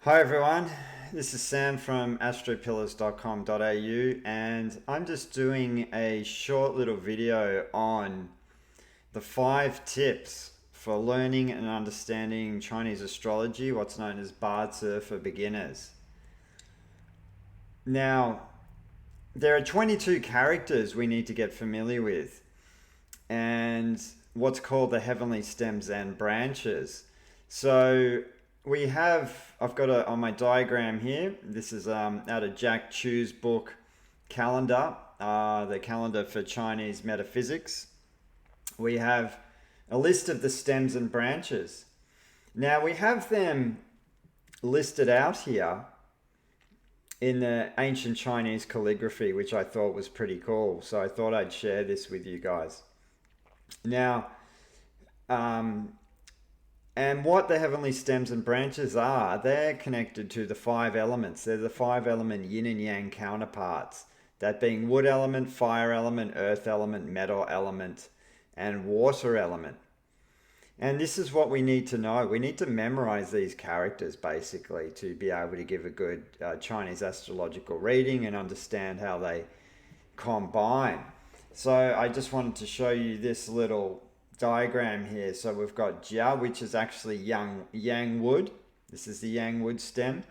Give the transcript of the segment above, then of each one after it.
Hi everyone, this is Sam from astropillars.com.au and I'm just doing a short little video on the 5 tips for learning and understanding Chinese astrology, what's known as Bazi for beginners. Now, there are 22 characters we need to get familiar with and what's called the heavenly stems and branches. So I've got on my diagram here, this is out of Jack Chu's book, Calendar, the calendar for Chinese metaphysics. We have a list of the stems and branches. Now we have them listed out here in the ancient Chinese calligraphy, which I thought was pretty cool. So I thought I'd share this with you guys. Now, and what the heavenly stems and branches are, they're connected to the 5 elements. They're the 5 element yin and yang counterparts. That being wood element, fire element, earth element, metal element, and water element. And this is what we need to know. We need to memorize these characters basically to be able to give a good Chinese astrological reading and understand how they combine. So I just wanted to show you this little diagram here. So we've got Jia, which is actually yang wood. This is the yang wood stem.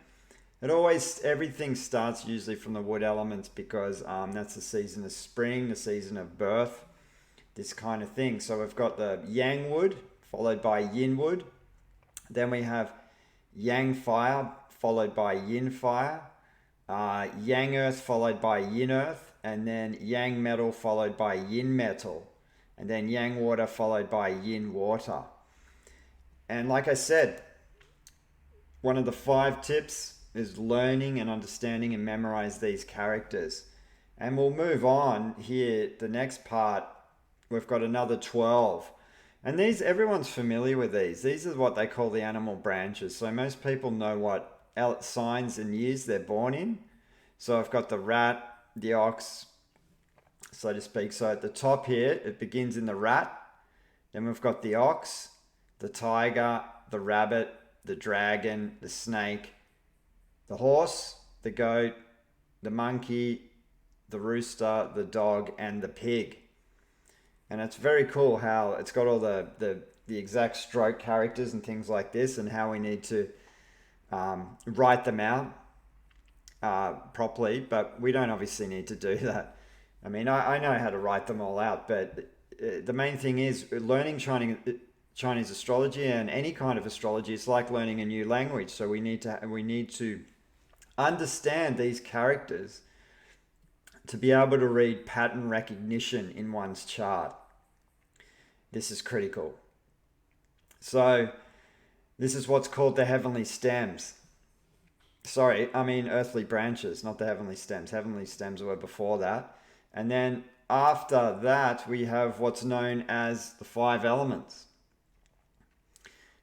Everything starts usually from the wood elements because that's the season of spring, the season of birth, this kind of thing. So we've got the yang wood followed by yin wood. Then we have yang fire followed by yin fire, yang earth followed by yin earth, and then yang metal followed by yin metal, and then yang water followed by yin water. And like I said, one of the 5 tips is learning and understanding and memorize these characters. And we'll move on here. The next part, we've got another 12. And everyone's familiar with these. These are what they call the animal branches. So most people know what signs and years they're born in. So I've got the rat, the ox, so to speak. So at the top here, it begins in the rat. Then we've got the ox, the tiger, the rabbit, the dragon, the snake, the horse, the goat, the monkey, the rooster, the dog, and the pig. And it's very cool how it's got all the exact stroke characters and things like this, and how we need to write them out properly, but we don't obviously need to do that. I mean, I know how to write them all out, but the main thing is learning Chinese astrology and any kind of astrology. It's like learning a new language. So we need to understand these characters to be able to read pattern recognition in one's chart. This is critical. So this is what's called the heavenly stems. Sorry, I mean earthly branches, not the heavenly stems. Heavenly stems were before that. And then after that, we have what's known as the 5 elements.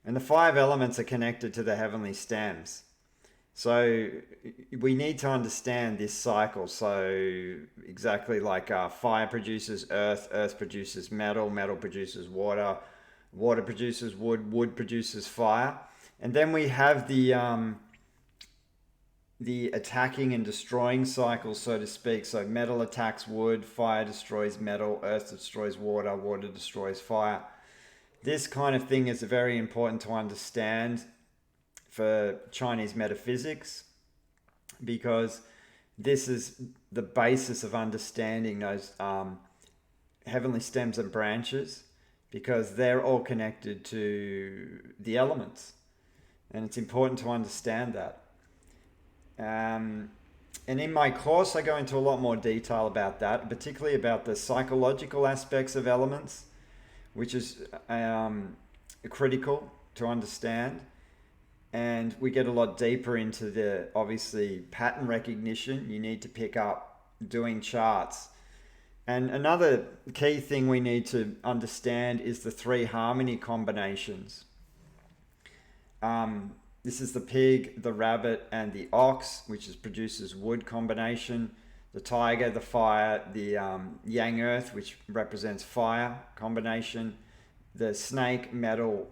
And the 5 elements are connected to the heavenly stems. So we need to understand this cycle. So exactly like fire produces earth, earth produces metal, metal produces water, water produces wood, wood produces fire. And then we have the attacking and destroying cycle, so to speak. So metal attacks wood, fire destroys metal, earth destroys water, water destroys fire. This kind of thing is very important to understand for Chinese metaphysics, because this is the basis of understanding those heavenly stems and branches, because they're all connected to the elements, and it's important to understand that. And in my course, I go into a lot more detail about that, particularly about the psychological aspects of elements, which is critical to understand. And we get a lot deeper into the, obviously, pattern recognition you need to pick up doing charts. And another key thing we need to understand is the 3 harmony combinations. This is the pig, the rabbit, and the ox, which produces wood combination. The tiger, the fire, the yang earth, which represents fire combination. The snake, metal,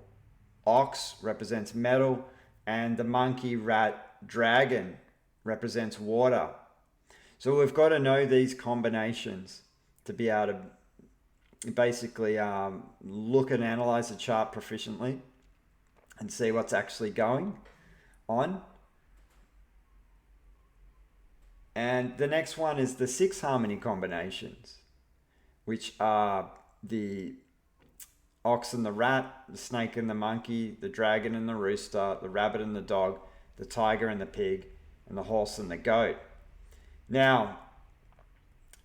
ox represents metal. and the monkey, rat, dragon represents water. So we've got to know these combinations to be able to basically look and analyze the chart proficiently and see what's actually going on. And the next one is the 6 harmony combinations, which are the ox and the rat, the snake and the monkey, the dragon and the rooster, the rabbit and the dog, the tiger and the pig, and the horse and the goat. Now,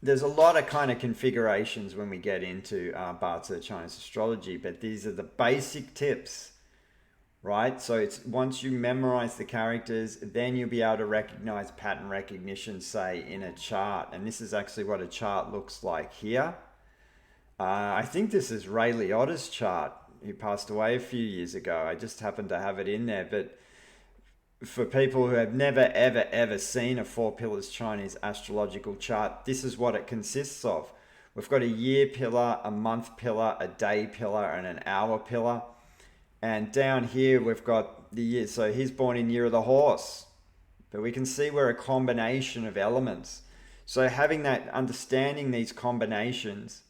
there's a lot of kind of configurations when we get into Bazi Chinese astrology, but these are the basic tips, right? So it's once you memorize the characters, then you'll be able to recognize pattern recognition, say, in a chart. And this is actually what a chart looks like here. I think this is Ray Liotta's chart. He passed away a few years ago. I just happened to have it in there. But for people who have never, ever, ever seen a 4 pillars Chinese astrological chart, this is what it consists of. We've got a year pillar, a month pillar, a day pillar, and an hour pillar. And down here, we've got the year. So he's born in year of the horse. But we can see we're a combination of elements. So having that, understanding these combinations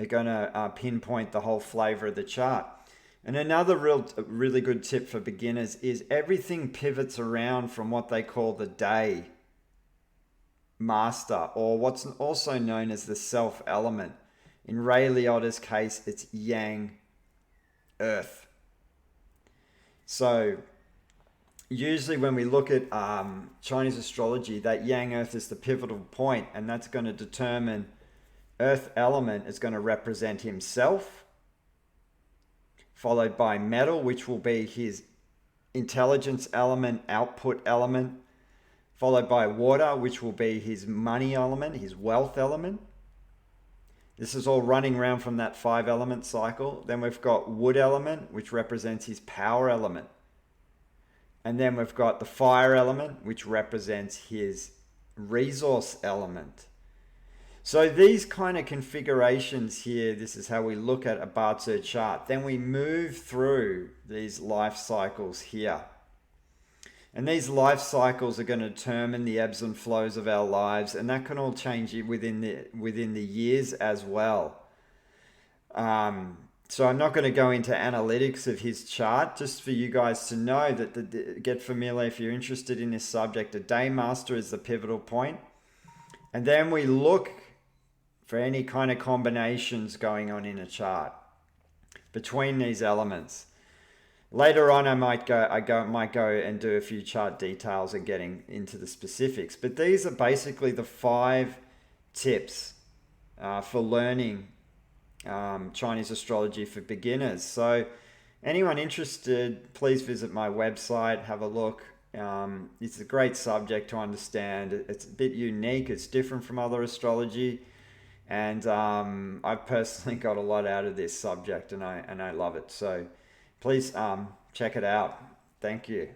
are going to pinpoint the whole flavor of the chart. And another really good tip for beginners is everything pivots around from what they call the day master, or what's also known as the self element. In Ray Liotta's case, it's yang, earth. So usually when we look at Chinese astrology, that yang earth is the pivotal point, and that's going to determine earth element is going to represent himself, followed by metal, which will be his intelligence element, output element, followed by water, which will be his money element, his wealth element. This is all running around from that 5 element cycle. Then we've got wood element, which represents his power element. And then we've got the fire element, which represents his resource element. So these kind of configurations here, this is how we look at a Bazi chart. Then we move through these life cycles here. And these life cycles are going to determine the ebbs and flows of our lives, and that can all change within the years as well. So I'm not going to go into analytics of his chart, just for you guys to know that get familiar if you're interested in this subject. A day master is the pivotal point, and then we look for any kind of combinations going on in a chart between these elements. Later on, I might go and do a few chart details and getting into the specifics. But these are basically the 5 tips for learning Chinese astrology for beginners. So anyone interested, please visit my website, have a look. It's a great subject to understand. It's a bit unique. It's different from other astrology. And I've personally got a lot out of this subject, and I love it. So please check it out. Thank you.